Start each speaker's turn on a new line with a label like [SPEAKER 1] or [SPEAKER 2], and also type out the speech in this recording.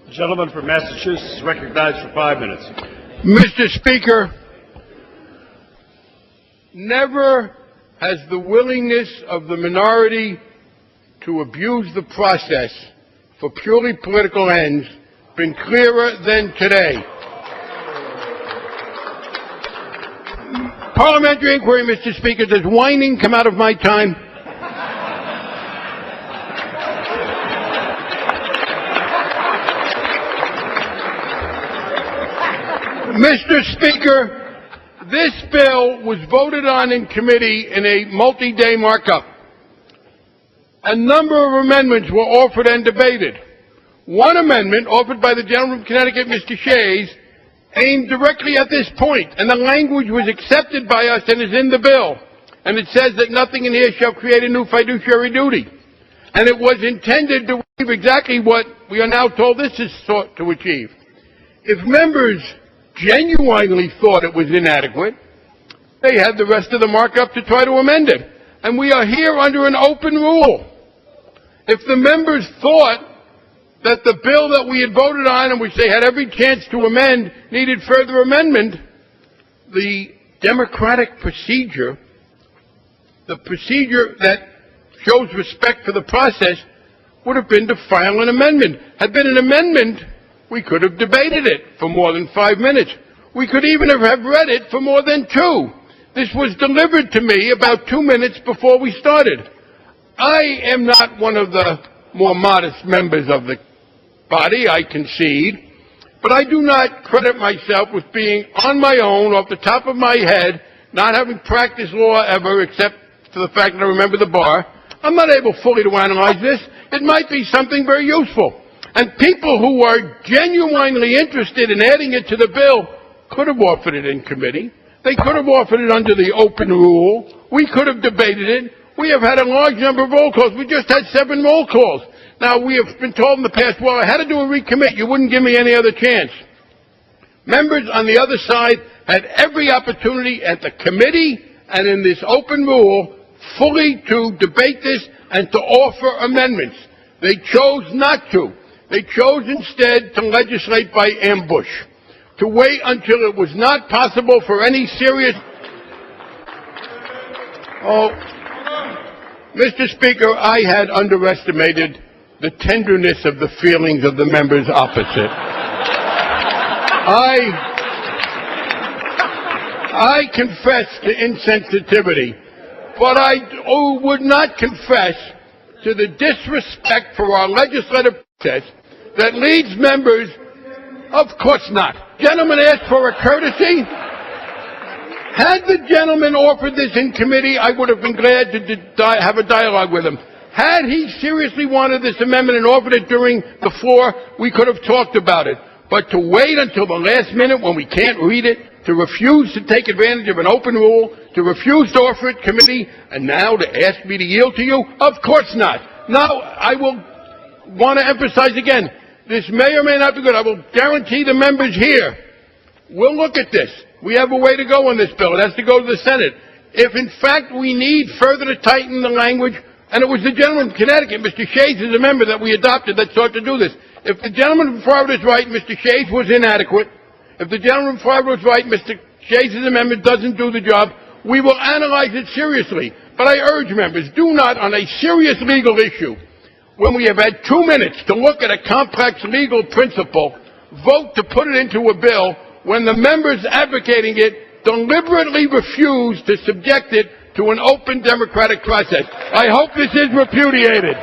[SPEAKER 1] The gentleman from Massachusetts is recognized for 5 minutes.
[SPEAKER 2] Mr. Speaker, never has the willingness of the minority to abuse the process for purely political ends been clearer than today. Parliamentary inquiry, Mr. Speaker. Does whining come out of my time? Mr. Speaker, this bill was voted on in committee in a multi-day markup. A number of amendments were offered and debated. One amendment, offered by the gentleman from Connecticut, Mr. Shays, aimed directly at this point, and the language was accepted by us and is in the bill. And it says that nothing in here shall create a new fiduciary duty. And it was intended to achieve exactly what we are now told this is sought to achieve. If members genuinely thought it was inadequate, they had the rest of the markup to try to amend it. And we are here under an open rule. If the members thought that the bill that we had voted on and which they had every chance to amend needed further amendment, the democratic procedure, the procedure that shows respect for the process, would have been to file an amendment. Had been an amendment, we could have debated it for more than 5 minutes. We could even have read it for more than 2. This was delivered to me about 2 minutes before we started. I am not one of the more modest members of the body, I concede, but I do not credit myself with being on my own, off the top of my head, not having practiced law ever except for the fact that I remember the bar. I'm not able fully to analyze this. It might be something very useful. And people who are genuinely interested in adding it to the bill could have offered it in committee. They could have offered it under the open rule. We could have debated it. We have had a large number of roll calls. We just had 7 roll calls. Now, we have been told in the past, well, I had to do a recommit. You wouldn't give me any other chance. Members on the other side had every opportunity at the committee and in this open rule fully to debate this and to offer amendments. They chose not to. They chose instead to legislate by ambush, to wait until it was not possible for any serious... Oh, Mr. Speaker, I had underestimated the tenderness of the feelings of the members opposite. I confess to insensitivity, but I would not confess to the disrespect for our legislative process that leads members. Of course not. Gentleman asked for a courtesy. Had the gentleman offered this in committee, I would have been glad to have a dialogue with him. Had he seriously wanted this amendment and offered it during the floor, we could have talked about it. But to wait until the last minute when we can't read it, to refuse to take advantage of an open rule, to refuse to offer it committee, and now to ask me to yield to you? Of course not. Now, I will want to emphasize again, this may or may not be good. I will guarantee the members here, we'll look at this. We have a way to go on this bill. It has to go to the Senate. If, in fact, we need further to tighten the language, and it was the gentleman from Connecticut, Mr. Shays, is a member that we adopted that sought to do this. If the gentleman from Florida is right, Mr. Shays was inadequate. If the gentleman from Florida was right, Mr. Shays' amendment doesn't do the job. We will analyze it seriously. But I urge members, do not, on a serious legal issue, when we have had 2 minutes to look at a complex legal principle, vote to put it into a bill when the members advocating it deliberately refuse to subject it to an open democratic process. I hope this is repudiated.